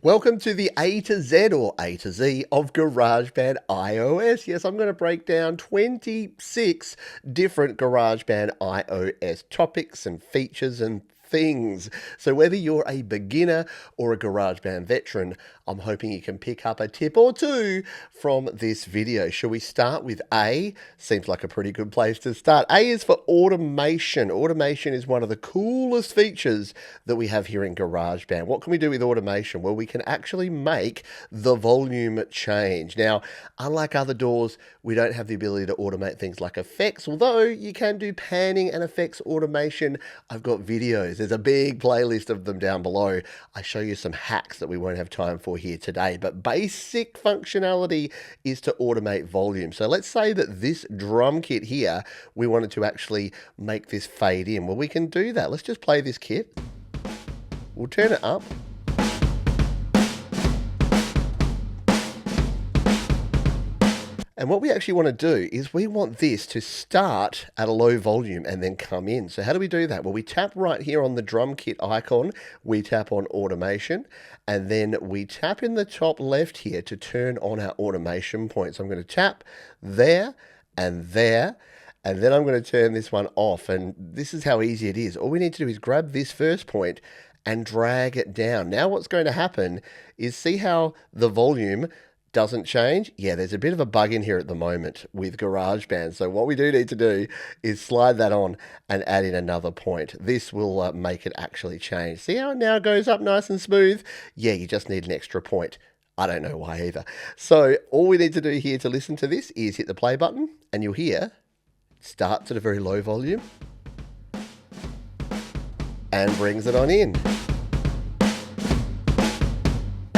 Welcome to the A to Z or A to Z of GarageBand iOS. Yes, I'm going to break down 26 different GarageBand iOS topics and features and things. So whether you're a beginner or a GarageBand veteran, I'm hoping you can pick up a tip or two from this video. Shall we start with A? Seems like a pretty good place to start. A is for automation. Automation is one of the coolest features that we have here in GarageBand. What can we do with automation? Well, we can actually make the volume change. Now, unlike other DAWs, we don't have the ability to automate things like effects, although you can do panning and effects automation. I've got videos. There's a big playlist of them down below. I show you some hacks that we won't have time for here today, but basic functionality is to automate volume. So let's say that this drum kit here, we wanted to actually make this fade in. Well, we can do that. Let's just play this kit. We'll turn it up. And what we actually want to do is we want this to start at a low volume and then come in. So how do we do that? Well, we tap right here on the drum kit icon, we tap on automation, and then we tap in the top left here to turn on our automation point. So I'm going to tap there and there, and then I'm going to turn this one off. And this is how easy it is. All we need to do is grab this first point and drag it down. Now what's going to happen is see how the volume doesn't change? Yeah, there's a bit of a bug in here at the moment with GarageBand. So what we do need to do is slide that on and add in another point. This will make it actually change. See how it now goes up nice and smooth? Yeah, you just need an extra point. I don't know why either. So all we need to do here to listen to this is hit the play button, and you'll hear it starts at a very low volume and brings it on in.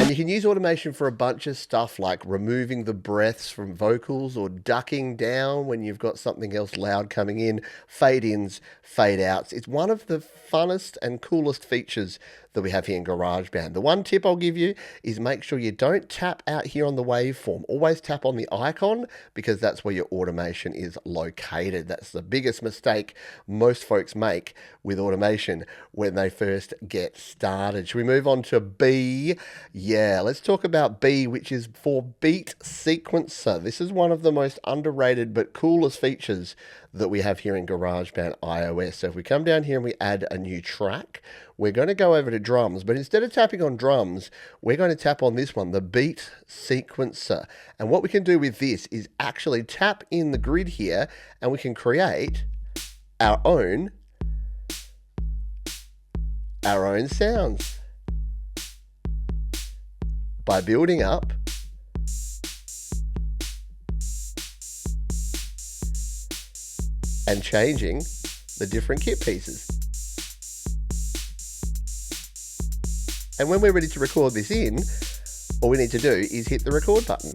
You can use automation for a bunch of stuff like removing the breaths from vocals or ducking down when you've got something else loud coming in, fade ins, fade outs. It's one of the funnest and coolest features that we have here in GarageBand. The one tip I'll give you is make sure you don't tap out here on the waveform. Always tap on the icon because that's where your automation is located. That's the biggest mistake most folks make with automation when they first get started. Should we move on to B? Yeah, let's talk about B, which is for beat sequencer. This is one of the most underrated but coolest features that we have here in GarageBand iOS. So if we come down here and we add a new track, we're going to go over to drums, but instead of tapping on drums, we're going to tap on this one, the beat sequencer. And what we can do with this is actually tap in the grid here and we can create our own sounds by building up and changing the different kit pieces. And when we're ready to record this in, all we need to do is hit the record button.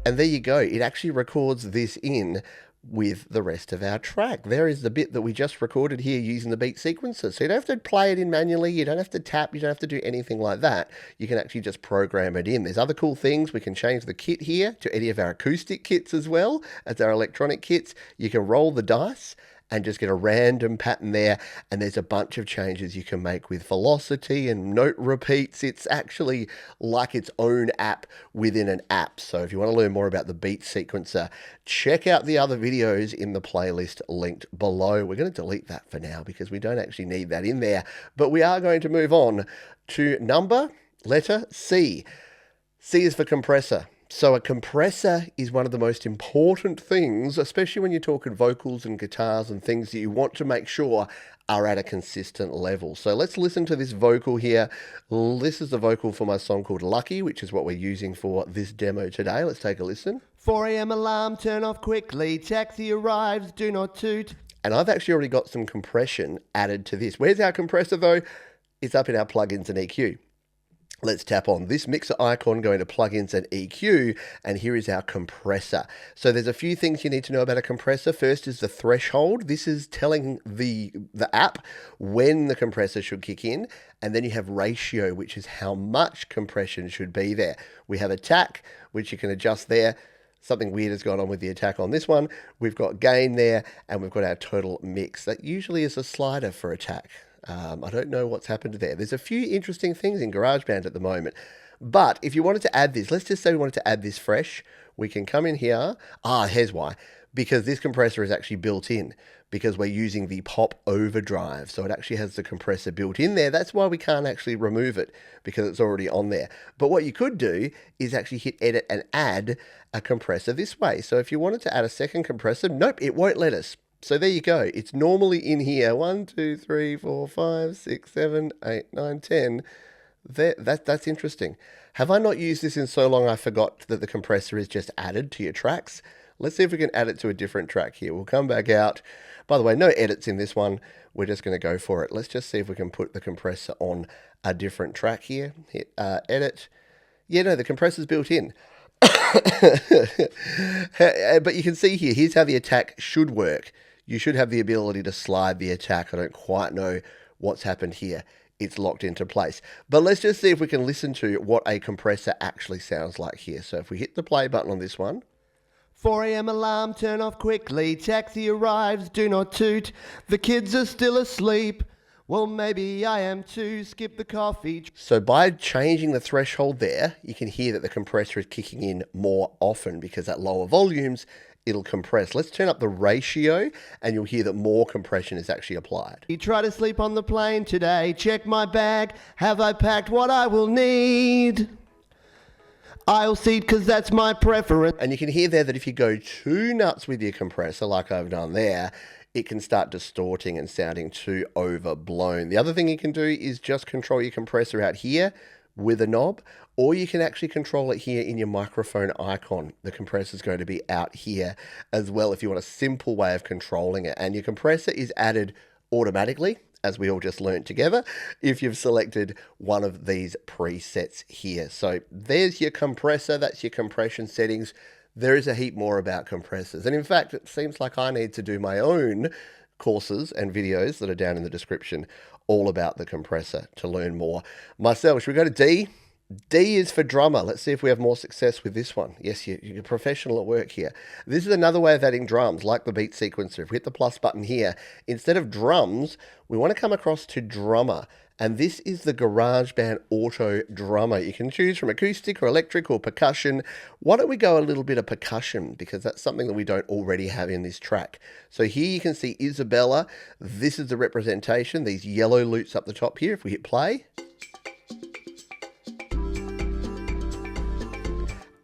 And there you go. It actually records this in with the rest of our track. There is the bit that we just recorded here using the beat sequencer. So you don't have to play it in manually. You don't have to tap. You don't have to do anything like that. You can actually just program it in. There's other cool things. We can change the kit here to any of our acoustic kits as well as our electronic kits. You can roll the dice and just get a random pattern there. And there's a bunch of changes you can make with velocity and note repeats. It's actually like its own app within an app. So if you want to learn more about the beat sequencer, check out the other videos in the playlist linked below. We're going to delete that for now because we don't actually need that in there. But we are going to move on to letter C. C is for compressor. So a compressor is one of the most important things, especially when you're talking vocals and guitars and things that you want to make sure are at a consistent level. So let's listen to this vocal here. This is the vocal for my song called Lucky, which is what we're using for this demo today. Let's take a listen. 4 a.m. alarm, turn off quickly, taxi arrives, do not toot. And I've actually already got some compression added to this. Where's our compressor though? It's up in our plugins and EQ. Let's tap on this mixer icon, going to plugins and EQ, and here is our compressor. So there's a few things you need to know about a compressor. First is the threshold. This is telling the app when the compressor should kick in, and then you have ratio, which is how much compression should be there. We have attack, which you can adjust there. Something weird has gone on with the attack on this one. We've got gain there, and we've got our total mix. That usually is a slider for attack. I don't know what's happened there. There's a few interesting things in GarageBand at the moment. But if you wanted to add this, let's just say we wanted to add this fresh, we can come in here. Here's why. Because this compressor is actually built in, because we're using the pop overdrive. So it actually has the compressor built in there. That's why we can't actually remove it, because it's already on there. But what you could do is actually hit edit and add a compressor this way. So if you wanted to add a second compressor, nope, it won't let us. So there you go. It's normally in here. 1, 2, 3, 4, 5, 6, 7, 8, 9, 10. That's interesting. Have I not used this in so long I forgot that the compressor is just added to your tracks? Let's see if we can add it to a different track here. We'll come back out. By the way, no edits in this one. We're just going to go for it. Let's just see if we can put the compressor on a different track here. Hit edit. Yeah, no, the compressor's built in. But you can see here, here's how the attack should work. You should have the ability to slide the attack. I don't quite know what's happened here. It's locked into place. But let's just see if we can listen to what a compressor actually sounds like here. So if we hit the play button on this one. 4 a.m. alarm, turn off quickly. Taxi arrives, do not toot. The kids are still asleep. Well, maybe I am too. Skip the coffee. So by changing the threshold there, you can hear that the compressor is kicking in more often, because at lower volumes, it'll compress. Let's turn up the ratio and you'll hear that more compression is actually applied. You try to sleep on the plane today. Check my bag. Have I packed what I will need? Aisle seat, because that's my preference. And you can hear there that if you go too nuts with your compressor, like I've done there, it can start distorting and sounding too overblown. The other thing you can do is just control your compressor out here with a knob, or you can actually control it here in your microphone icon. The compressor is going to be out here as well if you want a simple way of controlling it. And your compressor is added automatically, as we all just learned together, if you've selected one of these presets here. So there's your compressor, that's your compression settings. There is a heap more about compressors. And in fact, it seems like I need to do my own courses and videos that are down in the description all about the compressor to learn more myself. Should we go to D? D is for drummer. Let's see if we have more success with this one. Yes, you're professional at work here. This is another way of adding drums, like the beat sequencer. If we hit the plus button here, instead of drums, we want to come across to drummer. And this is the GarageBand Auto Drummer. You can choose from acoustic or electric or percussion. Why don't we go a little bit of percussion, because that's something that we don't already have in this track. So here you can see Isabella. This is the representation, these yellow loops up the top here. If we hit play.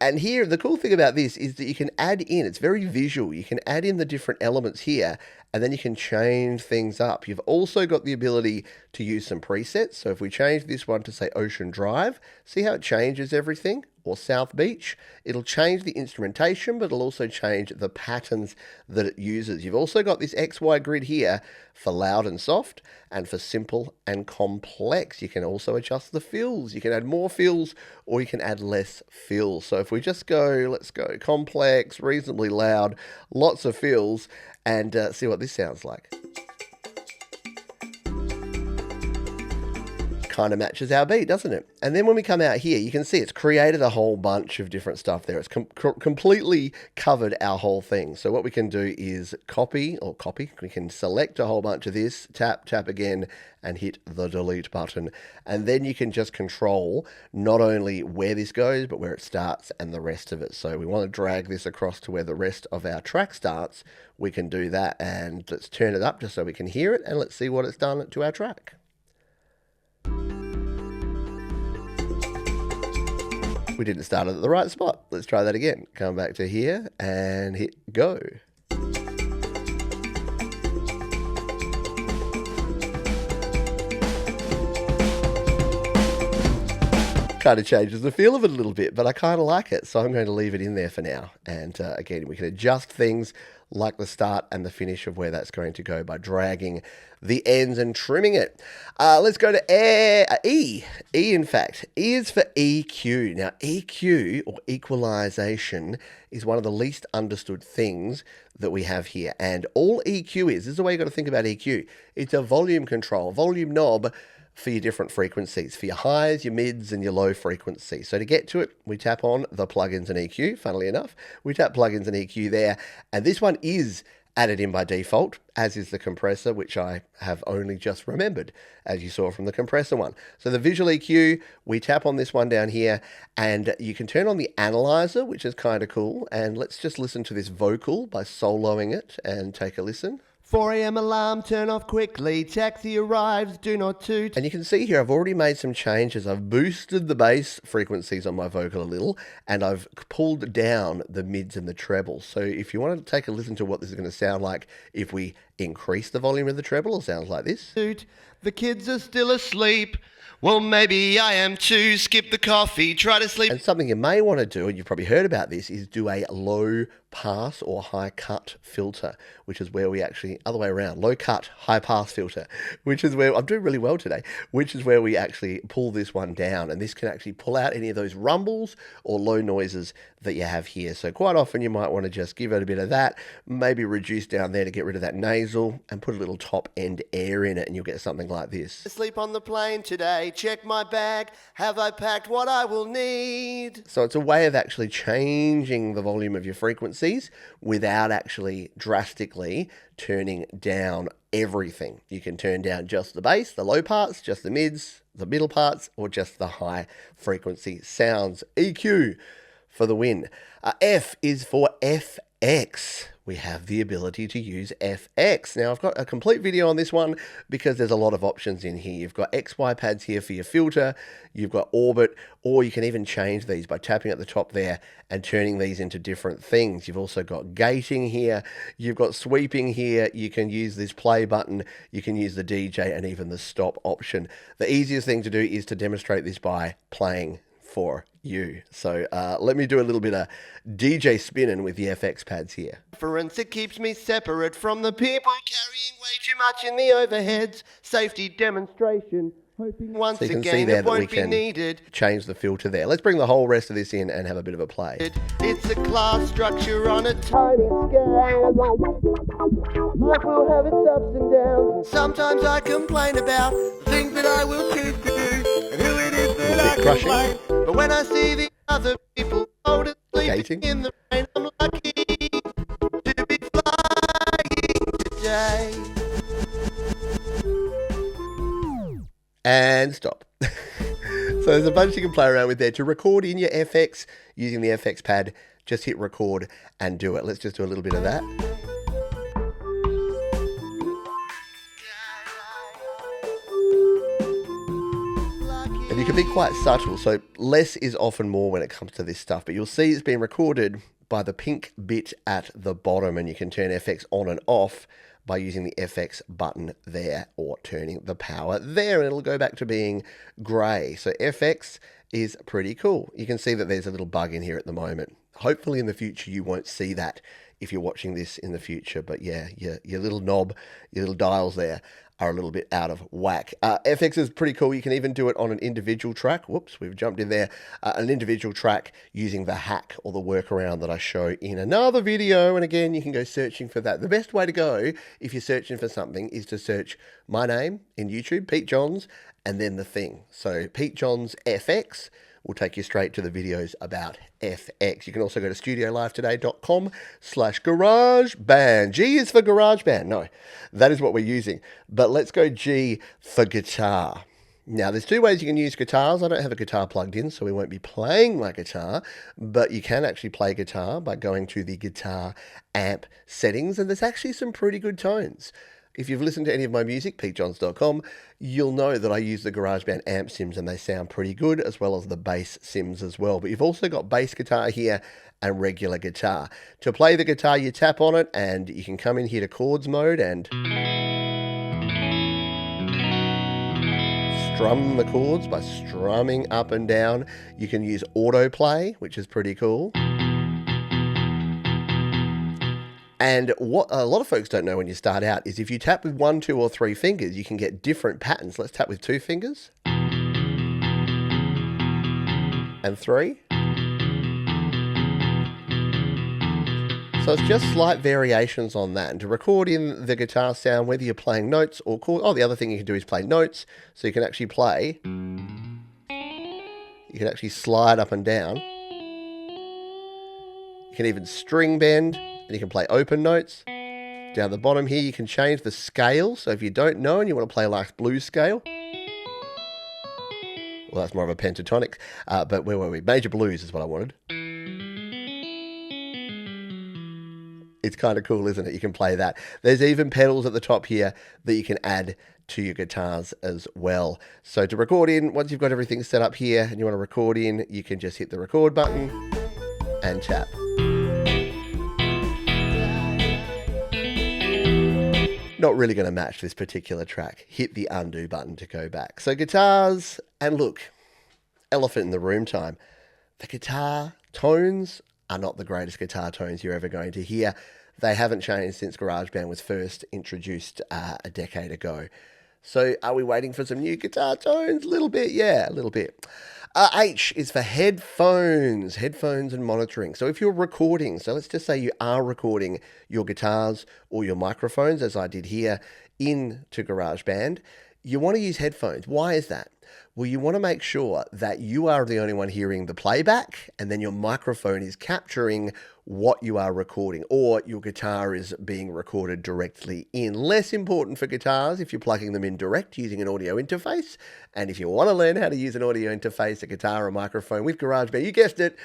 And here, the cool thing about this is that you can add in, it's very visual, you can add in the different elements here, and then you can change things up. You've also got the ability to use some presets. So if we change this one to say Ocean Drive, see how it changes everything? Or South Beach, it'll change the instrumentation, but it'll also change the patterns that it uses. You've also got this XY grid here for loud and soft, and for simple and complex. You can also adjust the fills. You can add more fills, or you can add less fills. So if we just go, let's go complex, reasonably loud, lots of fills, and see what this sounds like. Kind of matches our beat, doesn't it? And then when we come out here, you can see it's created a whole bunch of different stuff there. It's completely covered our whole thing. So what we can do is copy. We can select a whole bunch of this, tap again, and hit the delete button. And then you can just control not only where this goes, but where it starts and the rest of it. So we want to drag this across to where the rest of our track starts. We can do that, and let's turn it up just so we can hear it, and let's see what it's done to our track. We didn't start it at the right spot. Let's try that again. Come back to here and hit go. Kind of changes the feel of it a little bit, but I kind of like it, so I'm going to leave it in there for now. And again, we can adjust things like the start and the finish of where that's going to go by dragging the ends and trimming it. Let's go to E. E, in fact. E is for EQ. Now, EQ, or equalization, is one of the least understood things that we have here. And all EQ is, this is the way you've got to think about EQ. It's a volume control, volume knob, for your different frequencies, for your highs, your mids, and your low frequencies. So to get to it, we tap on the plugins and EQ, funnily enough. We tap plugins and EQ there, and this one is added in by default, as is the compressor, which I have only just remembered, as you saw from the compressor one. So the visual EQ, we tap on this one down here, and you can turn on the analyzer, which is kind of cool. And let's just listen to this vocal by soloing it and take a listen. 4 a.m. alarm, turn off quickly, taxi arrives, do not toot. And you can see here I've already made some changes. I've boosted the bass frequencies on my vocal a little, and I've pulled down the mids and the trebles. So if you want to take a listen to what this is going to sound like if we increase the volume of the treble, it sounds like this. The kids are still asleep. Well, maybe I am too. Skip the coffee, try to sleep. And something you may want to do, and you've probably heard about this, is do a low pass or high cut filter, which is where we actually, other way around, low cut, high pass filter, which is where, I'm doing really well today, which is where we actually pull this one down. And this can actually pull out any of those rumbles or low noises that you have here. So quite often you might want to just give it a bit of that, maybe reduce down there to get rid of that nasal, and put a little top end air in it, and you'll get something like this. Sleep on the plane today, check my bag, have I packed what I will need? So it's a way of actually changing the volume of your frequencies without actually drastically turning down everything. You can turn down just the bass, the low parts, just the mids, the middle parts, or just the high frequency sounds. EQ for the win. F is for FX. We have the ability to use FX. Now, I've got a complete video on this one because there's a lot of options in here. You've got XY pads here for your filter, you've got orbit, or you can even change these by tapping at the top there and turning these into different things. You've also got gating here, you've got sweeping here, you can use this play button, you can use the DJ and even the stop option. The easiest thing to do is to demonstrate this by playing for you. So let me do a little bit of DJ spinning with the FX pads here. It keeps me separate from the people carrying way too much in the overheads. Safety demonstration. Hoping once so you can again see there it that we won't be can need. change the filter there. Let's bring the whole rest of this in and have a bit of a play. It's a class structure on a tiny scale. Life will have its ups and downs, and sometimes I complain about things that I will choose to do and who it is that I complain. But when I see the other people hold it sleeping in the rain, I'm lucky to be flying today. And stop. So there's a bunch you can play around with there. To record in your FX using the FX pad, just hit record and do it. Let's just do a little bit of that. And you can be quite subtle, so less is often more when it comes to this stuff, but you'll see it's been recorded by the pink bit at the bottom, and you can turn FX on and off by using the FX button there or turning the power there, and it'll go back to being grey. So FX is pretty cool. You can see that there's a little bug in here at the moment. Hopefully in the future you won't see that if you're watching this in the future, but yeah, your little knob, your little dials there are a little bit out of whack. FX is pretty cool. You can even do it on an individual track. Whoops, we've jumped in there. An individual track using the hack or the workaround that I show in another video. And again, you can go searching for that. The best way to go if you're searching for something is to search my name in YouTube, Pete Johns, and then the thing. So Pete Johns FX will take you straight to the videos about FX. You can also go to studiolifetoday.com/GarageBand. G is for GarageBand. No, that is what we're using. But let's go G for guitar. Now, there's two ways you can use guitars. I don't have a guitar plugged in, so we won't be playing my guitar, but you can actually play guitar by going to the guitar amp settings, and there's actually some pretty good tones. If you've listened to any of my music, petejohns.com, you'll know that I use the GarageBand amp sims and they sound pretty good, as well as the bass sims as well. But you've also got bass guitar here and regular guitar. To play the guitar, you tap on it and you can come in here to chords mode and strum the chords by strumming up and down. You can use autoplay, which is pretty cool. And what a lot of folks don't know when you start out is if you tap with 1, 2, or 3 fingers, you can get different patterns. Let's tap with 2 fingers. And 3. So it's just slight variations on that. And to record in the guitar sound, whether you're playing notes or chords, the other thing you can do is play notes. So you can actually play, you can actually slide up and down. You can even string bend, and you can play open notes. Down the bottom here, you can change the scale. So if you don't know and you want to play like blues scale, well, that's more of a pentatonic, but where were we? Major blues is what I wanted. It's kind of cool, isn't it? You can play that. There's even pedals at the top here that you can add to your guitars as well. So to record in, once you've got everything set up here and you want to record in, you can just hit the record button and tap. Not really going to match this particular track. Hit the undo button to go back. So guitars, and look, elephant in the room time. The guitar tones are not the greatest guitar tones you're ever going to hear. They haven't changed since GarageBand was first introduced a decade ago. So are we waiting for some new guitar tones? A little bit, yeah, a little bit. H is for headphones and monitoring. So if you're recording, so let's just say you are recording your guitars or your microphones, as I did here, into GarageBand, you want to use headphones. Why is that? Well, you want to make sure that you are the only one hearing the playback, and then your microphone is capturing what you are recording, or your guitar is being recorded directly in. Less important for guitars if you're plugging them in direct using an audio interface. And if you want to learn how to use an audio interface, a guitar or microphone with GarageBand, you guessed it,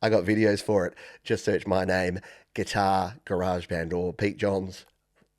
I got videos for it. Just search my name, Guitar GarageBand, or Pete Johns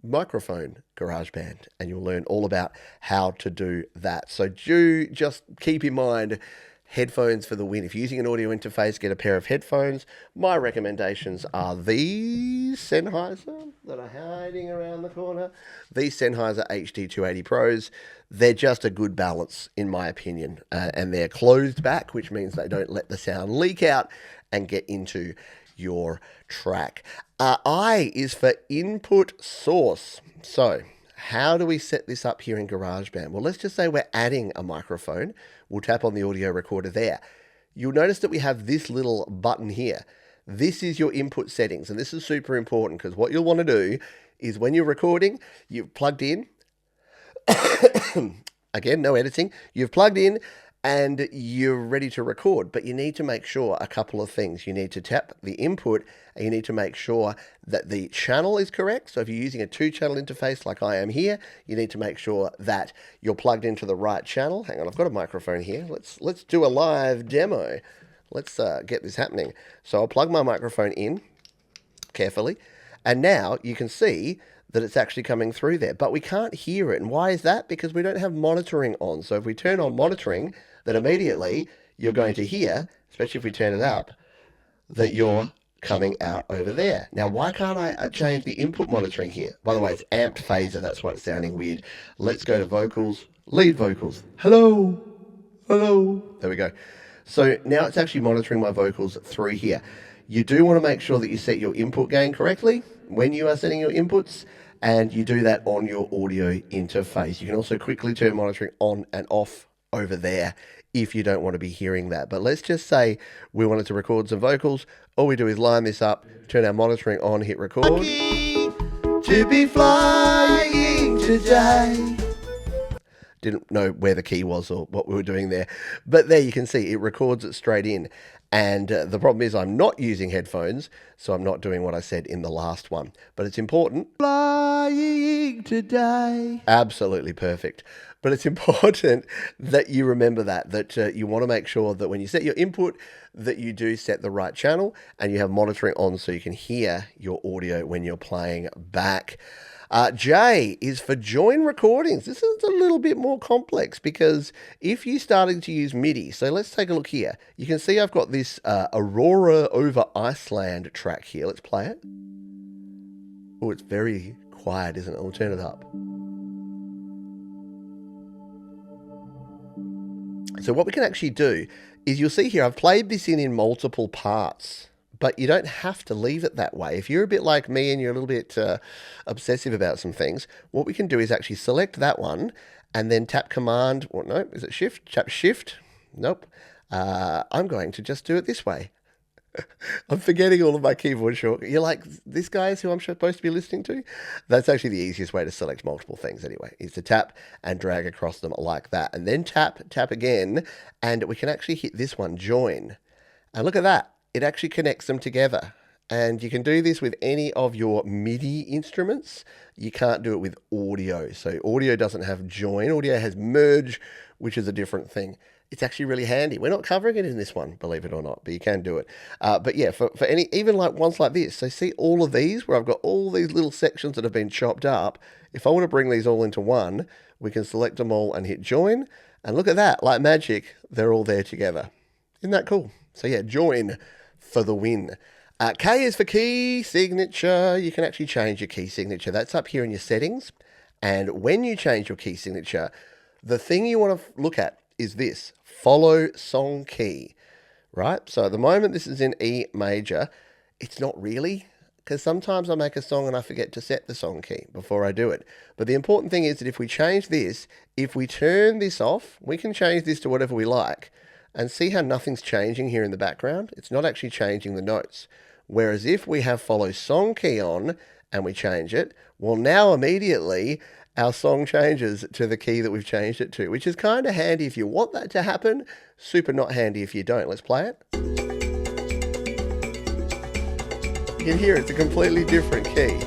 Microphone GarageBand, and you'll learn all about how to do that. So do just keep in mind, headphones for the win. If you're using an audio interface, get a pair of headphones. My recommendations are these Sennheiser that are hiding around the corner. These Sennheiser HD280 Pros. They're just a good balance, in my opinion, and they're closed back, which means they don't let the sound leak out and get into your track. I is for input source. So how do we set this up here in GarageBand? Well, let's just say we're adding a microphone. We'll tap on the audio recorder there. You'll notice that we have this little button here. This is your input settings, and this is super important because what you'll want to do is when you're recording, you've plugged in. Again, no editing. You've plugged in and you're ready to record, but you need to make sure a couple of things. You need to tap the input, and you need to make sure that the channel is correct. So if you're using a 2-channel interface like I am here, you need to make sure that you're plugged into the right channel. Hang on, I've got a microphone here. Let's do a live demo. Let's get this happening. So I'll plug my microphone in carefully, and now you can see that it's actually coming through there, but we can't hear it. And why is that? Because we don't have monitoring on. So if we turn on monitoring, then immediately you're going to hear, especially if we turn it up, that you're coming out over there. Now, why can't I change the input monitoring here? By the way, it's amped phaser. That's why it's sounding weird. Let's go to vocals, lead vocals. Hello, hello. There we go. So now it's actually monitoring my vocals through here. You do want to make sure that you set your input gain correctly when you are setting your inputs, and you do that on your audio interface. You can also quickly turn monitoring on and off over there if you don't want to be hearing that. But let's just say we wanted to record some vocals. All we do is line this up, turn our monitoring on, hit record. Lucky to be flying today. Didn't know where the key was or what we were doing there. But there you can see it records it straight in. And the problem is I'm not using headphones, so I'm not doing what I said in the last one. But it's important. Flying today. Absolutely perfect. But it's important that you remember that you want to make sure that when you set your input, that you do set the right channel and you have monitoring on so you can hear your audio when you're playing back. J is for join recordings. This is a little bit more complex because if you're starting to use MIDI, so let's take a look here. You can see I've got this Aurora over Iceland track here. Let's play it. Oh, it's very quiet, isn't it? I'll turn it up. So what we can actually do is you'll see here, I've played this in multiple parts. But you don't have to leave it that way. If you're a bit like me and you're a little bit obsessive about some things, what we can do is actually select that one and then tap Command, or no, is it Shift? Tap Shift. Nope. I'm going to just do it this way. I'm forgetting all of my keyboard shortcuts. You're like, this guy is who I'm supposed to be listening to? That's actually the easiest way to select multiple things anyway, is to tap and drag across them like that. And then tap again, and we can actually hit this one, join. And look at that. It actually connects them together. And you can do this with any of your MIDI instruments. You can't do it with audio. So audio doesn't have join. Audio has merge, which is a different thing. It's actually really handy. We're not covering it in this one, believe it or not, but you can do it. But yeah, for any, even like ones like this. So see all of these where I've got all these little sections that have been chopped up. If I want to bring these all into one, we can select them all and hit join. And look at that, like magic, they're all there together. Isn't that cool? So yeah, join for the win. K is for key signature. You can actually change your key signature. That's up here in your settings. And when you change your key signature, the thing you want to look at is this, follow song key, right? So at the moment, this is in E major. It's not really, because sometimes I make a song and I forget to set the song key before I do it. But the important thing is that if we change this, if we turn this off, we can change this to whatever we like. And see how nothing's changing here in the background? It's not actually changing the notes. Whereas if we have follow song key on and we change it, well, now immediately our song changes to the key that we've changed it to, which is kind of handy if you want that to happen, super not handy if you don't. Let's play it. You can hear it's a completely different key.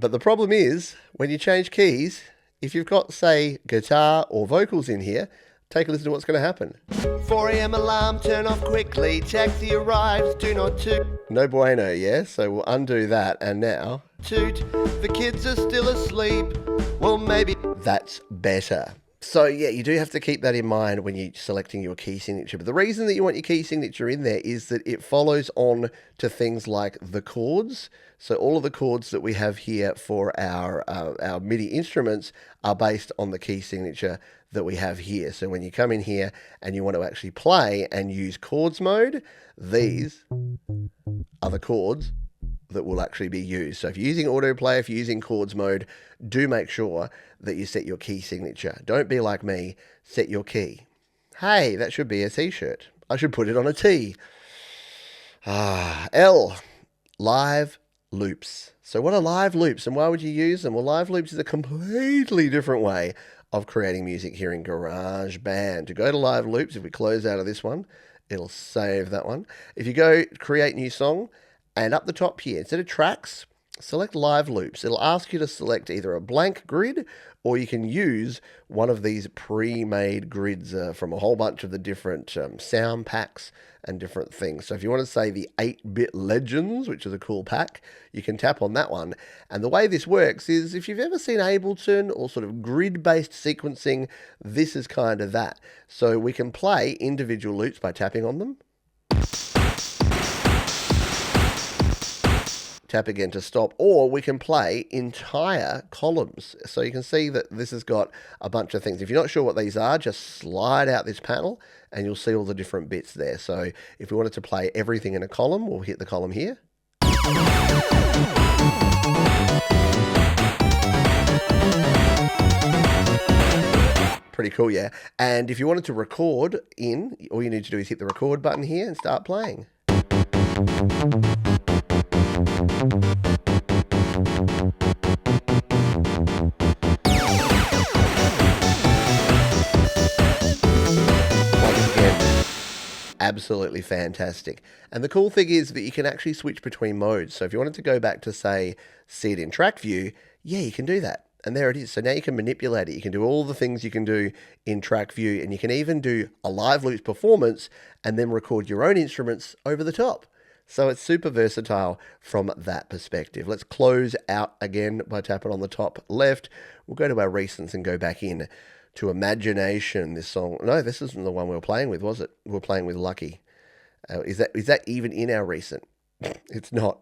But the problem is, when you change keys, if you've got, say, guitar or vocals in here, take a listen to what's going to happen. 4 a.m. alarm, turn off quickly, taxi arrives, do not toot. No bueno, yeah? So we'll undo that, and now... Toot, the kids are still asleep, well maybe... That's better. So yeah, you do have to keep that in mind when you're selecting your key signature. But the reason that you want your key signature in there is that it follows on to things like the chords. So all of the chords that we have here for our MIDI instruments are based on the key signature that we have here. So when you come in here and you want to actually play and use chords mode, these are the chords that will actually be used. So if you're using autoplay, if you're using chords mode, do make sure that you set your key signature. Don't be like me, set your key. Hey, that should be a t-shirt. I should put it on a T. L, live loops. So what are live loops and why would you use them? Well, live loops is a completely different way of creating music here in GarageBand. To go to live loops, if we close out of this one, it'll save that one. If you go create new song, and up the top here, instead of tracks, select live loops. It'll ask you to select either a blank grid or you can use one of these pre-made grids from a whole bunch of the different sound packs and different things. So if you want to say the 8-bit Legends, which is a cool pack, you can tap on that one. And the way this works is if you've ever seen Ableton or sort of grid-based sequencing, this is kind of that. So we can play individual loops by tapping on them. Tap again to stop, or we can play entire columns. So you can see that this has got a bunch of things. If you're not sure what these are, just slide out this panel and you'll see all the different bits there. So if we wanted to play everything in a column, we'll hit the column here. Pretty cool, yeah. And if you wanted to record in, all you need to do is hit the record button here and start playing. Absolutely fantastic. And the cool thing is that you can actually switch between modes. So if you wanted to go back to, say, see it in track view, yeah, you can do that. And there it is. So now you can manipulate it. You can do all the things you can do in track view, and you can even do a live loops performance and then record your own instruments over the top. So it's super versatile from that perspective. Let's close out again by tapping on the top left. We'll go to our recents and go back in to Imagination. This song, no, this isn't the one we were playing with, was it? We were playing with Lucky. Is that even in our recent? It's not.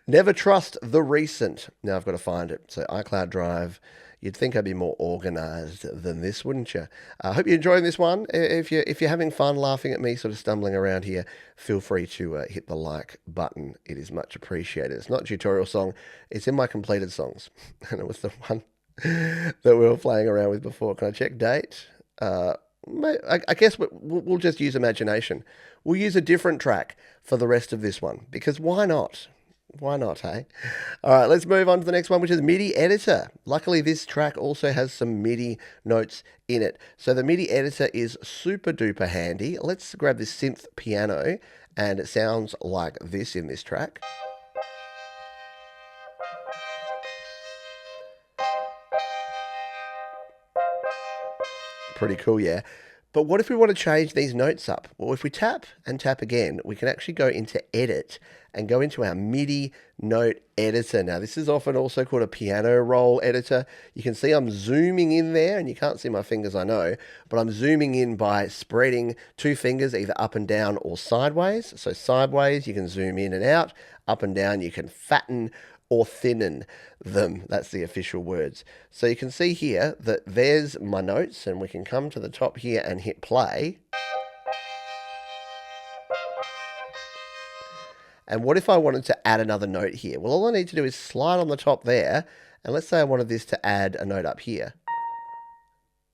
Never trust the recent. Now I've got to find it. So iCloud Drive. You'd think I'd be more organized than this, wouldn't you? I hope you're enjoying this one. If you're having fun laughing at me sort of stumbling around here, feel free to hit the like button. It is much appreciated. It's not a tutorial song. It's in my completed songs. And it was the one that we were playing around with before. Can I check date? I guess we'll just use imagination. We'll use a different track for the rest of this one because why not? Why not, hey? All right, let's move on to the next one, which is MIDI editor. Luckily, this track also has some MIDI notes in it. So the MIDI editor is super duper handy. Let's grab this synth piano, and it sounds like this in this track. Pretty cool, yeah. But what if we want to change these notes up? Well, if we tap and tap again, we can actually go into Edit and go into our MIDI note editor. Now, this is often also called a piano roll editor. You can see I'm zooming in there, and you can't see my fingers, I know, but I'm zooming in by spreading two fingers either up and down or sideways. So sideways, you can zoom in and out. Up and down, you can fatten or thinnen them. That's the official words. So you can see here that there's my notes, and we can come to the top here and hit play. And what if I wanted to add another note here? Well, all I need to do is slide on the top there, and let's say I wanted this to add a note up here.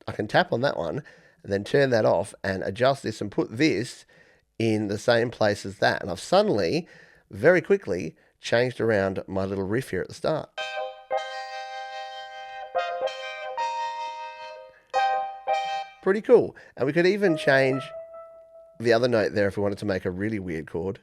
I can tap on that one and then turn that off and adjust this and put this in the same place as that. And I've suddenly, very quickly, changed around my little riff here at the start. Pretty cool. And we could even change the other note there if we wanted to make a really weird chord.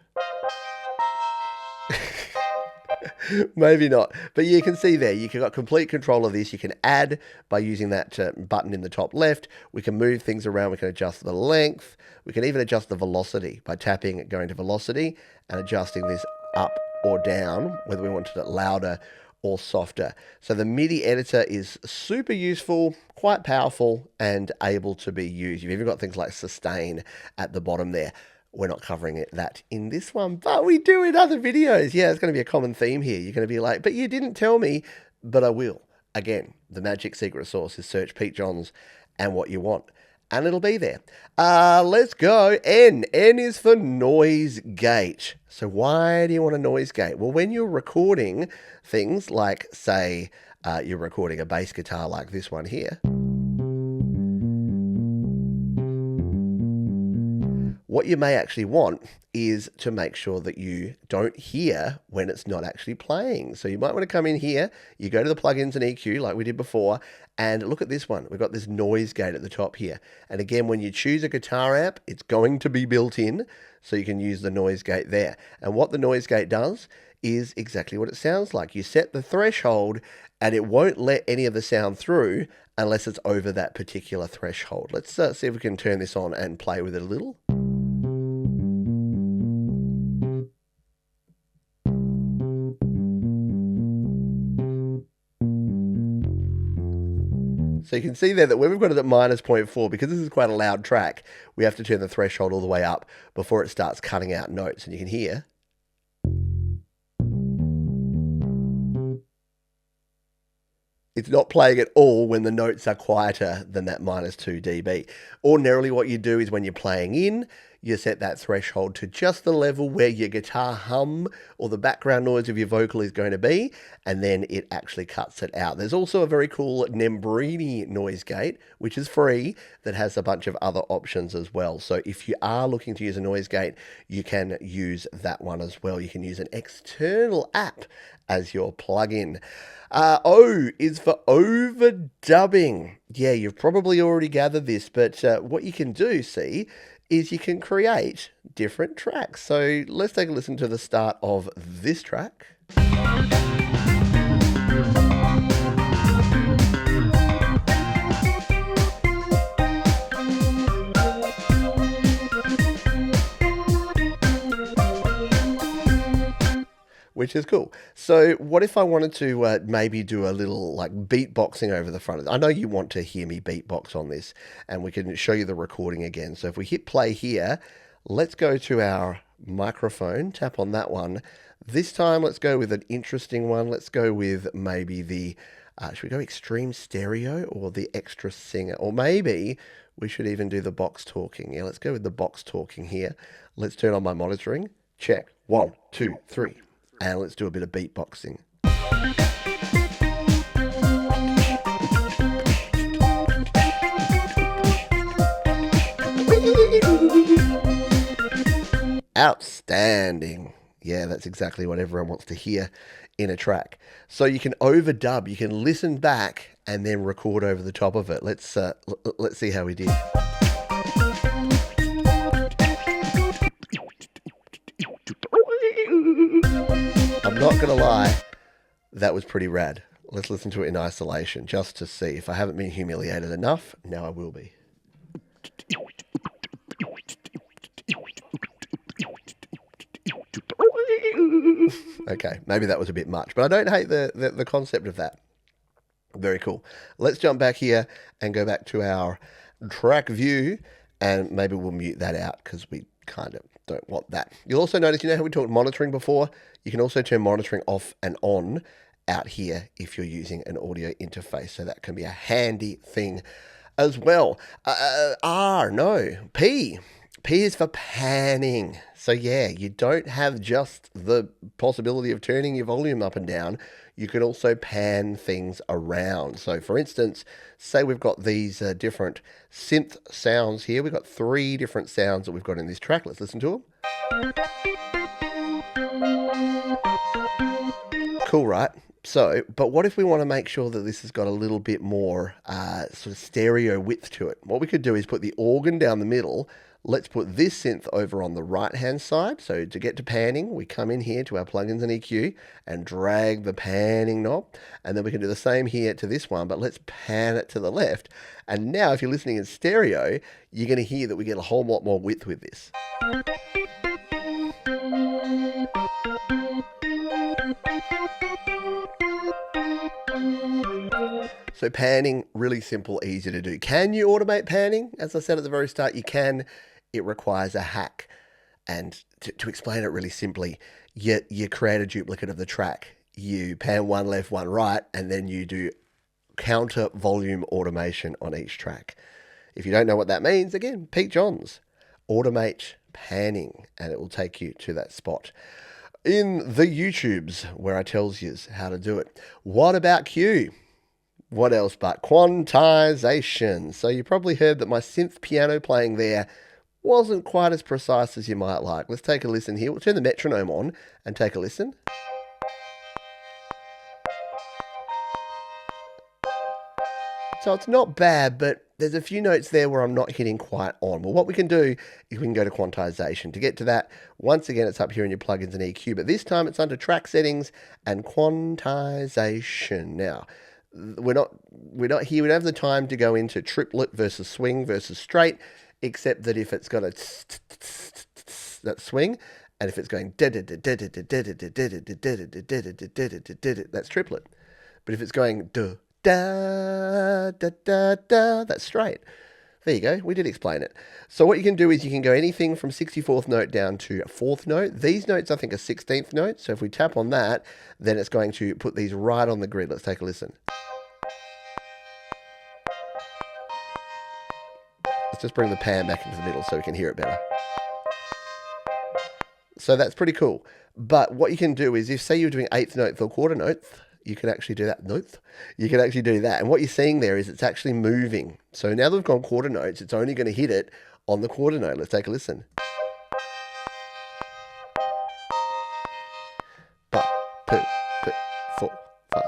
Maybe not. But you can see there, you've got complete control of this. You can add by using that button in the top left. We can move things around. We can adjust the length. We can even adjust the velocity by tapping, going to velocity, and adjusting this up or down, whether we wanted it louder or softer. So the MIDI editor is super useful, quite powerful, and able to be used. You've even got things like sustain at the bottom there. We're not covering that in this one, but we do in other videos. Yeah, it's going to be a common theme here. You're going to be like, but you didn't tell me, but I will. Again, the magic secret sauce is search Pete Johns and what you want, and it'll be there. Let's go. N. N is for noise gate. So why do you want a noise gate? Well, when you're recording things like, say, you're recording a bass guitar like this one here, what you may actually want is to make sure that you don't hear when it's not actually playing. So you might want to come in here, you go to the plugins and EQ like we did before, and look at this one. We've got this noise gate at the top here. And again, when you choose a guitar amp, it's going to be built in, so you can use the noise gate there. And what the noise gate does is exactly what it sounds like. You set the threshold, and it won't let any of the sound through unless it's over that particular threshold. Let's see if we can turn this on and play with it a little. So you can see there that when we've got it at -0.4, because this is quite a loud track, we have to turn the threshold all the way up before it starts cutting out notes. And you can hear. It's not playing at all when the notes are quieter than that -2 dB. Ordinarily what you do is when you're playing in, you set that threshold to just the level where your guitar hum or the background noise of your vocal is going to be, and then it actually cuts it out. There's also a very cool Nembrini noise gate, which is free, that has a bunch of other options as well. So if you are looking to use a noise gate, you can use that one as well. You can use an external app as your plugin. O is for overdubbing. Yeah, you've probably already gathered this, but what you can do, see, is you can create different tracks. So let's take a listen to the start of this track. Which is cool. So what if I wanted to maybe do a little like beatboxing over the front of it? I know you want to hear me beatbox on this, and we can show you the recording again. So if we hit play here, let's go to our microphone, tap on that one. This time, let's go with an interesting one. Let's go with maybe the, should we go extreme stereo or the extra singer? Or maybe we should even do the box talking. Yeah, let's go with the box talking here. Let's turn on my monitoring. Check. 1, 2, 3. And let's do a bit of beatboxing. Outstanding. Yeah, that's exactly what everyone wants to hear in a track. So you can overdub, you can listen back and then record over the top of it. Let's see how we did. I'm not gonna lie, that was pretty rad. Let's listen to it in isolation just to see. If I haven't been humiliated enough, now I will be. Okay, maybe that was a bit much, but I don't hate the concept of that. Very cool. Let's jump back here and go back to our track view, and maybe we'll mute that out because we kind of don't want that. You'll also notice, you know how we talked monitoring before? You can also turn monitoring off and on out here if you're using an audio interface, so that can be a handy thing as well. P. P is for panning. So yeah, you don't have just the possibility of turning your volume up and down. You can also pan things around. So for instance, say we've got these different synth sounds here. We've got 3 different sounds that we've got in this track. Let's listen to them. Cool, right? So, but what if we want to make sure that this has got a little bit more sort of stereo width to it? What we could do is put the organ down the middle. Let's put this synth over on the right-hand side. So to get to panning, we come in here to our plugins and EQ and drag the panning knob. And then we can do the same here to this one, but let's pan it to the left. And now if you're listening in stereo, you're going to hear that we get a whole lot more width with this. So panning, really simple, easy to do. Can you automate panning? As I said at the very start, you can. It requires a hack. And to explain it really simply, you create a duplicate of the track. You pan one left, one right, and then you do counter volume automation on each track. If you don't know what that means, again, Pete Johns, automate panning, and it will take you to that spot in the YouTubes where I tells you how to do it. What about Q? What else but quantization? So you probably heard that my synth piano playing there wasn't quite as precise as you might like. Let's take a listen here. We'll turn the metronome on and take a listen. So it's not bad, but there's a few notes there where I'm not hitting quite on. Well, what we can do is we can go to quantization. To get to that, once again, it's up here in your plugins and EQ, but this time it's under track settings and quantization. Now, we're not here. We don't have the time to go into triplet versus swing versus straight, except that if it's got a that swing, and if it's going that's triplet. But if it's going da da da da da, that's straight. There you go. We did explain it. So what you can do is you can go anything from 64th note down to 4th note. These notes, I think, are 16th notes. So if we tap on that, then it's going to put these right on the grid. Let's take a listen. Let's just bring the pan back into the middle so we can hear it better. So that's pretty cool. But what you can do is, if say you're doing 8th note or quarter note, you can actually do that. You can actually do that. And what you're seeing there is it's actually moving. So now that we've gone quarter notes, it's only going to hit it on the quarter note. Let's take a listen. Ba, pu, pu, 4, 5.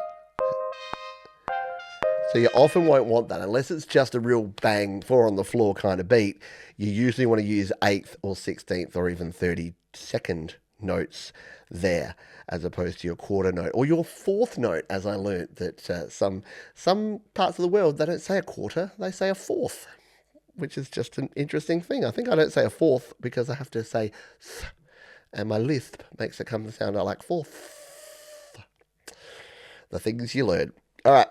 So you often won't want that unless it's just a real bang, 4 on the floor kind of beat. You usually want to use 8th or 16th or even 32nd notes there, as opposed to your quarter note or your 4th note, as I learnt that some parts of the world, they don't say a quarter, they say a 4th, which is just an interesting thing. I think I don't say a 4th because I have to say th, and my lisp makes it come to sound like 4th. The things you learn. All right.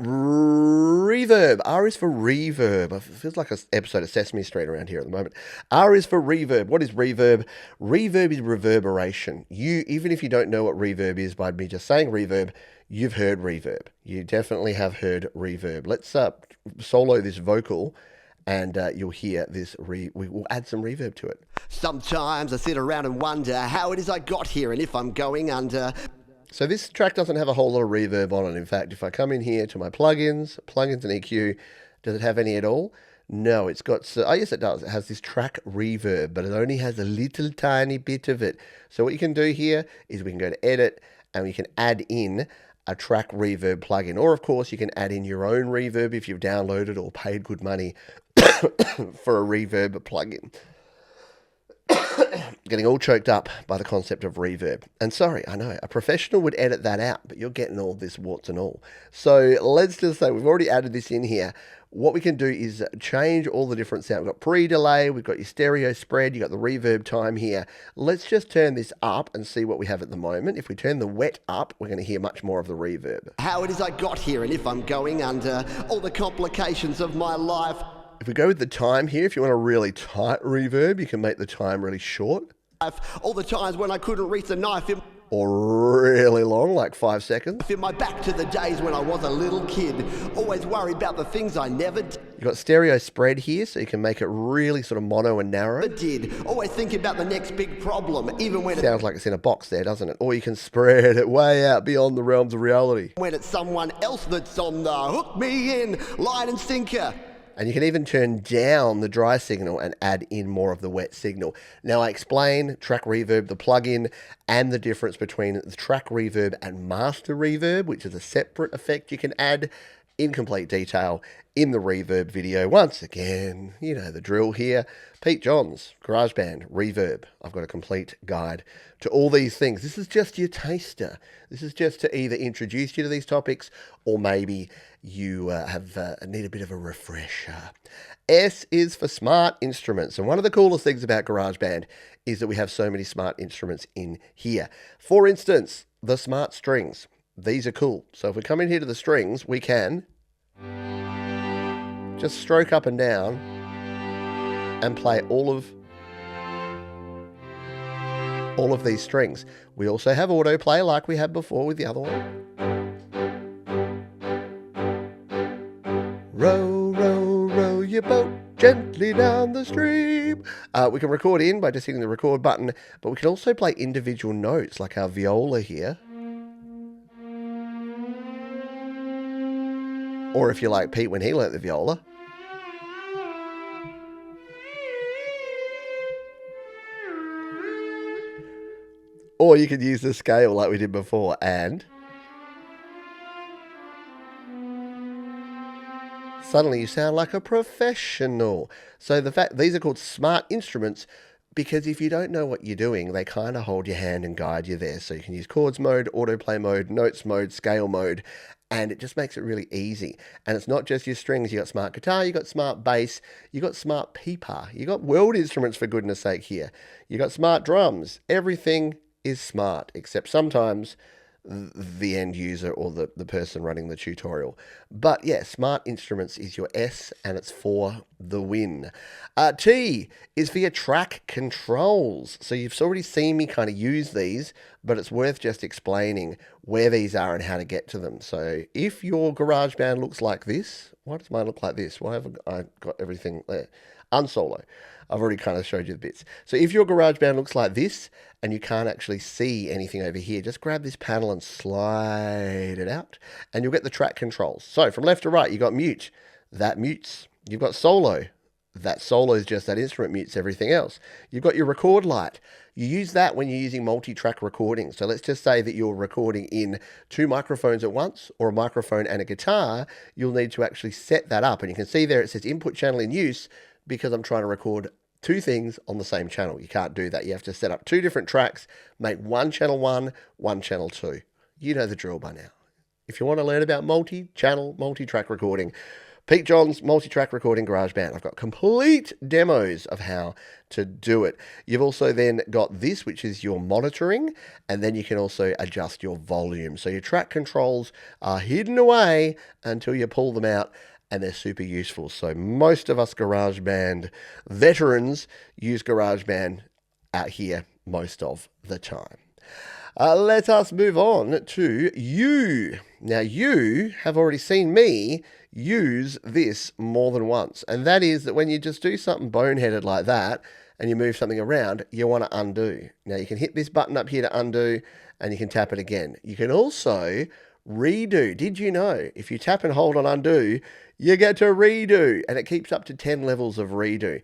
Reverb. R is for reverb. It feels like an episode of Sesame Street around here at the moment. R is for reverb. What is reverb? Reverb is reverberation. Even if you don't know what reverb is by me just saying reverb, you've heard reverb. You definitely have heard reverb. Let's solo this vocal and you'll hear this. We will add some reverb to it. Sometimes I sit around and wonder how it is I got here and if I'm going under. So this track doesn't have a whole lot of reverb on it. In fact, if I come in here to my plugins and EQ, does it have any at all? No, it's got, so, oh yes it does. It has this track reverb, but it only has a little tiny bit of it. So what you can do here is we can go to edit and we can add in a track reverb plugin. Or of course you can add in your own reverb if you've downloaded or paid good money for a reverb plugin. Getting all choked up by the concept of reverb. And sorry, I know, a professional would edit that out, but you're getting all this warts and all. So let's just say we've already added this in here. What we can do is change all the different sound. We've got pre-delay, we've got your stereo spread, you've got the reverb time here. Let's just turn this up and see what we have at the moment. If we turn the wet up, we're going to hear much more of the reverb. How it is I got here, and if I'm going under all the complications of my life. If we go with the time here, if you want a really tight reverb, you can make the time really short. All the times when I couldn't reach the knife in, or really long, like 5 seconds. my back to the days when I was a little kid, always worried about the things I never You've got stereo spread here, so you can make it really sort of mono and narrow. did. Always thinking about the next big problem, even when Sounds like it's in a box there, doesn't it? Or you can spread it way out beyond the realms of reality. when it's someone else that's on the hook me in, line and sinker. And you can even turn down the dry signal and add in more of the wet signal. Now I explain track reverb, the plugin, and the difference between the track reverb and master reverb, which is a separate effect you can add in complete detail in the reverb video. Once again, you know the drill here. Pete Johns, GarageBand, Reverb. I've got a complete guide to all these things. This is just your taster. This is just to either introduce you to these topics or maybe you need a bit of a refresher. S is for smart instruments. And one of the coolest things about GarageBand is that we have so many smart instruments in here. For instance, the smart strings. These are cool. So if we come in here to the strings, we can just stroke up and down and play all of these strings. We also have autoplay like we had before with the other one. Row, row, row your boat gently down the stream. We can record in by just hitting the record button, but we can also play individual notes like our viola here. Or if you like Pete when he learnt the viola. Or you could use the scale like we did before and suddenly you sound like a professional. So the fact these are called smart instruments because if you don't know what you're doing, they kind of hold your hand and guide you there. So you can use chords mode, autoplay mode, notes mode, scale mode, and it just makes it really easy. And it's not just your strings. You got smart guitar, you got smart bass, you got smart pipa, you got world instruments for goodness sake here. You got smart drums. Everything is smart, except sometimes the end user or the person running the tutorial. But yeah, smart instruments is your S and it's for the win. T is for your track controls. So you've already seen me kind of use these, but it's worth just explaining where these are and how to get to them. So if your GarageBand looks like this, why does mine look like this? Why haven't I got everything there? Unsolo. I've already kind of showed you the bits. So if your GarageBand looks like this and you can't actually see anything over here, just grab this panel and slide it out and you'll get the track controls. So from left to right, you've got mute. That mutes. You've got solo. That solo is just that instrument mutes everything else. You've got your record light. You use that when you're using multi-track recording. So let's just say that you're recording in 2 microphones at once or a microphone and a guitar. You'll need to actually set that up. And you can see there it says input channel in use because I'm trying to record 2 things on the same channel. You can't do that. You have to set up 2 different tracks, make one channel 1, one channel 2. You know the drill by now. If you want to learn about multi-channel, multi-track recording, Pete Johns, multi-track recording GarageBand. I've got complete demos of how to do it. You've also then got this, which is your monitoring, and then you can also adjust your volume. So your track controls are hidden away until you pull them out, and they're super useful. So most of us GarageBand veterans use GarageBand out here most of the time. Let us move on to you. Now you have already seen me use this more than once, and that is that when you just do something boneheaded like that and you move something around, you want to undo. Now you can hit this button up here to undo and you can tap it again. You can also Redo. Did you know if you tap and hold on undo, you get to redo, and it keeps up to 10 levels of redo.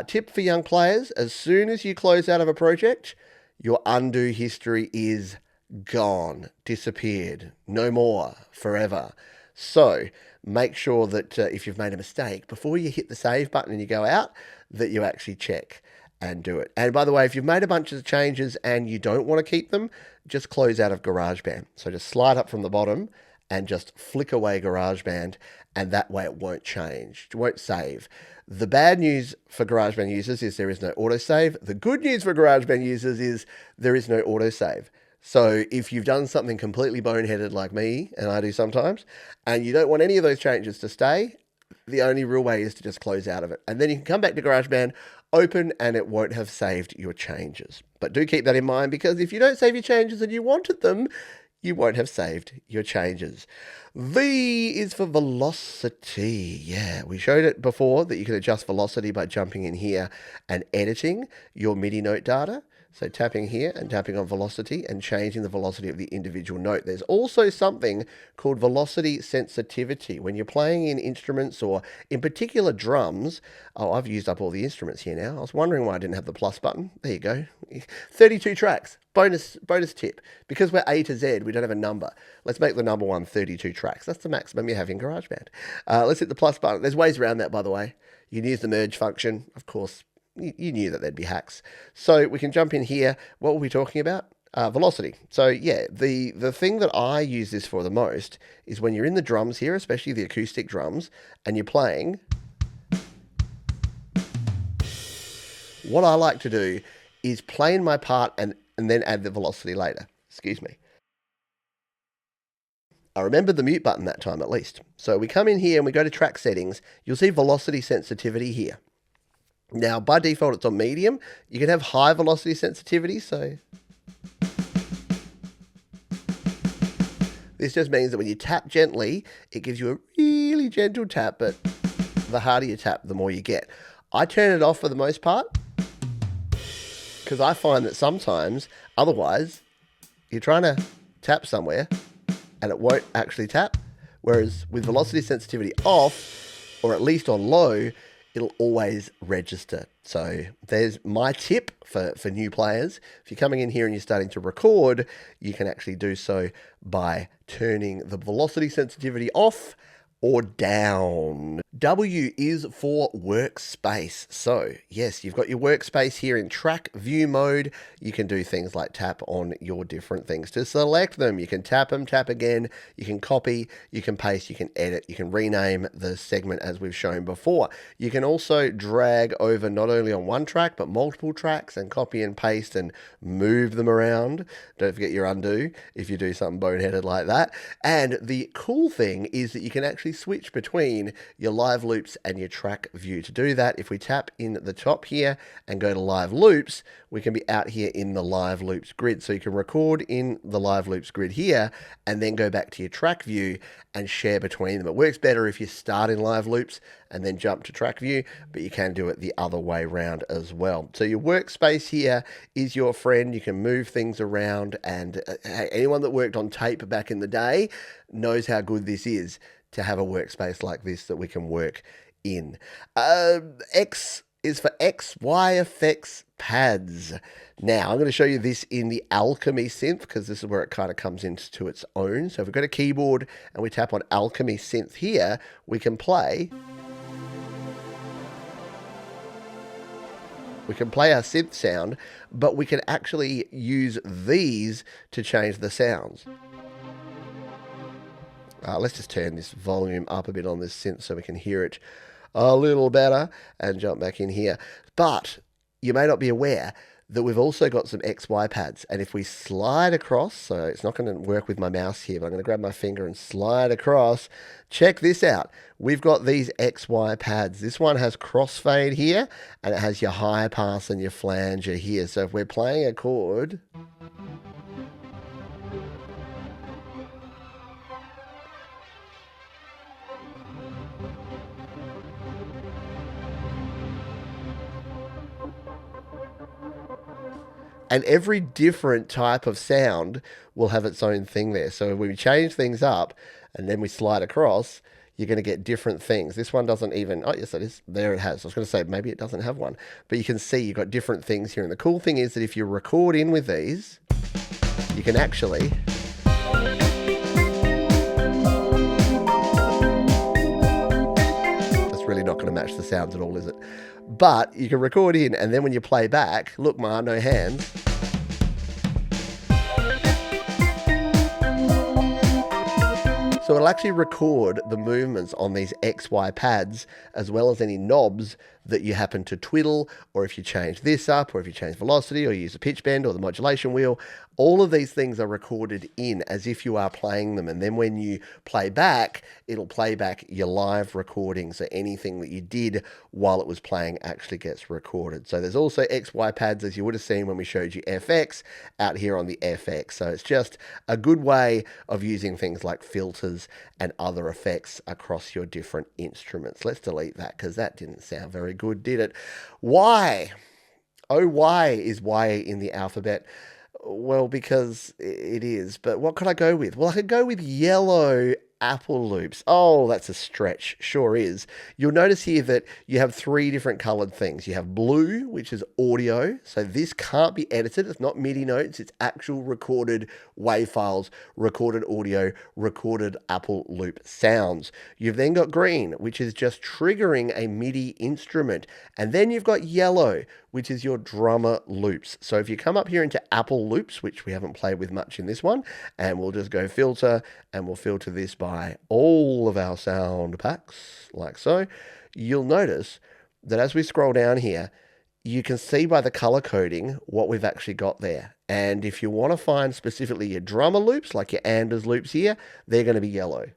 Tip for young players, as soon as you close out of a project, your undo history is gone, disappeared, no more, forever. So make sure that if you've made a mistake, before you hit the save button and you go out, that you actually check and do it. And by the way, if you've made a bunch of changes and you don't want to keep them, just close out of GarageBand. So just slide up from the bottom and just flick away GarageBand, and that way it won't change, it won't save. The bad news for GarageBand users is there is no autosave. The good news for GarageBand users is there is no autosave. So if you've done something completely boneheaded like me, and I do sometimes, and you don't want any of those changes to stay, the only real way is to just close out of it. And then you can come back to GarageBand, open, and it won't have saved your changes. But do keep that in mind, because if you don't save your changes and you wanted them, you won't have saved your changes. V is for velocity. Yeah, we showed it before that you can adjust velocity by jumping in here and editing your MIDI note data. So tapping here and tapping on velocity and changing the velocity of the individual note. There's also something called velocity sensitivity. When you're playing in instruments or in particular drums, oh, I've used up all the instruments here now. I was wondering why I didn't have the plus button. There you go. 32 tracks. Bonus tip. Because we're A to Z, we don't have a number. Let's make the number one 32 tracks. That's the maximum you have in GarageBand. Let's hit the plus button. There's ways around that, by the way. You can use the merge function, of course. You knew that there'd be hacks. So we can jump in here. What were we talking about? Velocity. So yeah, the thing that I use this for the most is when you're in the drums here, especially the acoustic drums, and you're playing. What I like to do is play in my part and then add the velocity later. Excuse me. I remembered the mute button that time at least. So we come in here and we go to track settings. You'll see velocity sensitivity here. Now, by default, it's on medium. You can have high velocity sensitivity, so this just means that when you tap gently, it gives you a really gentle tap, but the harder you tap, the more you get. I turn it off for the most part because I find that sometimes, otherwise, you're trying to tap somewhere and it won't actually tap, whereas with velocity sensitivity off, or at least on low, it'll always register. So there's my tip for new players. If you're coming in here and you're starting to record, you can actually do so by turning the velocity sensitivity off or down. W is for workspace. So yes, you've got your workspace here in track view mode. You can do things like tap on your different things to select them. You can tap them, tap again. You can copy, you can paste, you can edit, you can rename the segment as we've shown before. You can also drag over not only on one track, but multiple tracks and copy and paste and move them around. Don't forget your undo if you do something boneheaded like that. And the cool thing is that you can actually switch between your live loops and your track view. To do that, if we tap in the top here and go to live loops, we can be out here in the live loops grid. So you can record in the live loops grid here and then go back to your track view and share between them. It works better if you start in live loops and then jump to track view, but you can do it the other way around as well. So your workspace here is your friend. You can move things around, and anyone that worked on tape back in the day knows how good this is to have a workspace like this that we can work in. X is for XY effects pads. Now, I'm going to show you this in the Alchemy synth because this is where it kind of comes into its own. So if we've got a keyboard and we tap on Alchemy synth here, we can play. We can play our synth sound, but we can actually use these to change the sounds. Let's just turn this volume up a bit on this synth so we can hear it a little better and jump back in here. But you may not be aware that we've also got some XY pads. And if we slide across, so it's not going to work with my mouse here, but I'm going to grab my finger and slide across. Check this out. We've got these XY pads. This one has crossfade here, and it has your high pass and your flanger here. So if we're playing a chord, And every different type of sound will have its own thing there. So when we change things up and then we slide across, you're going to get different things. This one doesn't even, oh, yes, it is. There it has. I was going to say maybe it doesn't have one, but you can see you've got different things here. And the cool thing is that if you record in with these, you can actually really not going to match the sounds at all, is it? But you can record in, and then when you play back, look, Ma, no hands. So it'll actually record the movements on these XY pads, as well as any knobs that you happen to twiddle, or if you change this up, or if you change velocity, or you use a pitch bend or the modulation wheel. All of these things are recorded in as if you are playing them. And then when you play back, it'll play back your live recording. So anything that you did while it was playing actually gets recorded. So there's also XY pads, as you would have seen when we showed you FX, out here on the FX. So it's just a good way of using things like filters and other effects across your different instruments. Let's delete that because that didn't sound very good, did it? Why? Oh, why is Y in the alphabet? Well, because it is. But what could I go with? Well, I could go with yellow Apple loops. Oh, that's a stretch. Sure is. You'll notice here that you have three different colored things. You have blue, which is audio. So this can't be edited. It's not MIDI notes. It's actual recorded WAV files, recorded audio, recorded Apple loop sounds. You've then got green, which is just triggering a MIDI instrument. And then you've got yellow, which is your drummer loops. So if you come up here into Apple loops, which we haven't played with much in this one, and we'll just go filter, and we'll filter this by all of our sound packs, like so, you'll notice that as we scroll down here, you can see by the color coding what we've actually got there. And if you want to find specifically your drummer loops, like your Anders loops here, they're going to be yellow.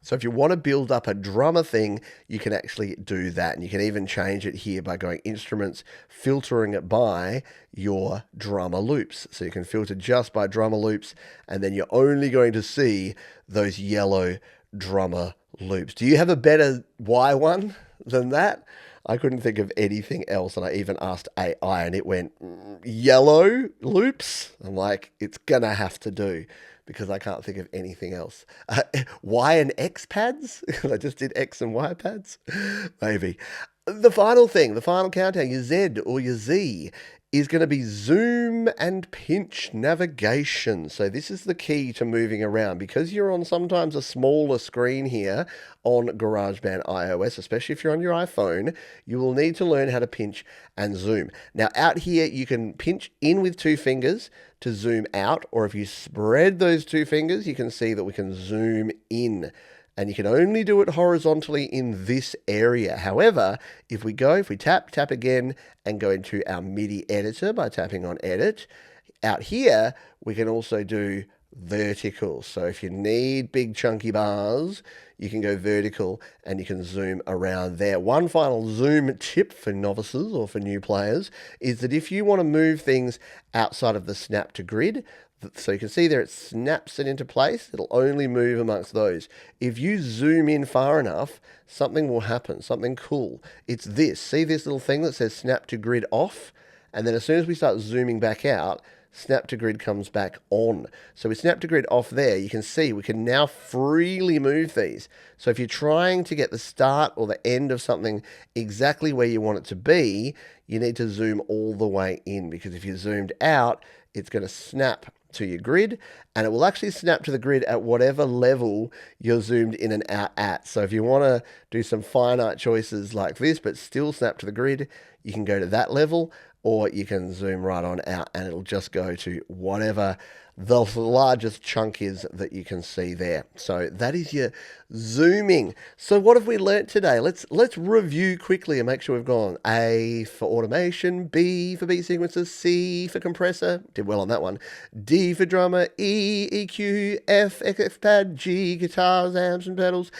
So if you want to build up a drummer thing, you can actually do that. And you can even change it here by going instruments, filtering it by your drummer loops. So you can filter just by drummer loops, and then you're only going to see those yellow drummer loops. Do you have a better Y one than that? I couldn't think of anything else, and I even asked AI, and it went, yellow loops? I'm like, it's gonna have to do, because I can't think of anything else. Y and X pads? I just did X and Y pads? Maybe. The final thing, the final countdown, your Z or your Z, is going to be zoom and pinch navigation. So this is the key to moving around. Because you're on sometimes a smaller screen here on GarageBand iOS, especially if you're on your iPhone, you will need to learn how to pinch and zoom. Now out here, you can pinch in with 2 fingers to zoom out, or if you spread those 2 fingers, you can see that we can zoom in. And you can only do it horizontally in this area. However, if we tap again, and go into our MIDI editor by tapping on edit, out here, we can also do vertical. So if you need big chunky bars, you can go vertical and you can zoom around there. One final zoom tip for novices or for new players is that if you want to move things outside of the snap to grid, so you can see there it snaps it into place. It'll only move amongst those. If you zoom in far enough, something will happen, something cool. It's this. See this little thing that says snap to grid off? And then as soon as we start zooming back out, snap to grid comes back on. So we snap to grid off there, you can see we can now freely move these. So if you're trying to get the start or the end of something exactly where you want it to be, you need to zoom all the way in, because if you zoomed out, it's going to snap to your grid, and it will actually snap to the grid at whatever level you're zoomed in and out at. So if you want to do some fine art choices like this, but still snap to the grid, you can go to that level, or you can zoom right on out and it'll just go to whatever the largest chunk is that you can see there. So that is your zooming. So what have we learnt today? Let's review quickly and make sure we've gone A for automation, B for beat sequences, C for compressor, did well on that one, D for drummer, E, EQ, F, FF pad, G, guitars, amps and pedals,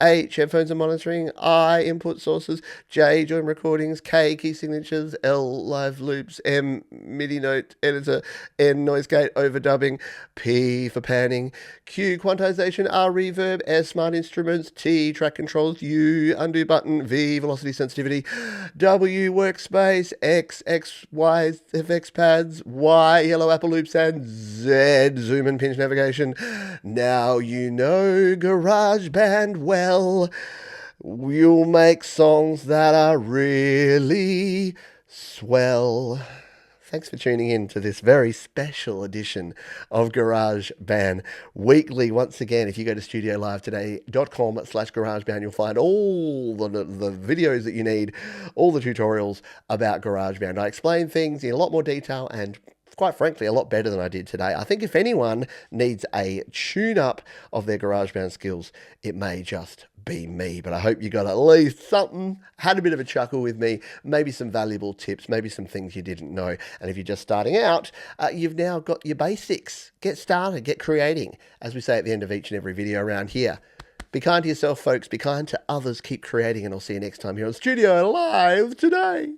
H, headphones and monitoring, I, input sources, J, join recordings, K, key signatures, L, live loops, M, MIDI note editor, N, noise gate, overdubbing, P for panning, Q, quantization, R, reverb, S, smart instruments, T, track controls, U, undo button, V, velocity sensitivity, W, workspace, X, Y, FX pads, Y, yellow apple loops, and Z, zoom and pinch navigation. Now you know GarageBand well. You'll make songs that are really swell. Thanks for tuning in to this very special edition of GarageBand Weekly. Once again, if you go to studiolive.today.com/GarageBand, you'll find all the videos that you need, all the tutorials about GarageBand. I explain things in a lot more detail and, quite frankly, a lot better than I did today. I think if anyone needs a tune-up of their GarageBand skills, it may just be me. But I hope you got at least something, had a bit of a chuckle with me, maybe some valuable tips, maybe some things you didn't know. And if you're just starting out, you've now got your basics. Get started, get creating, as we say at the end of each and every video around here. Be kind to yourself, folks. Be kind to others. Keep creating, and I'll see you next time here on Studio Live Today.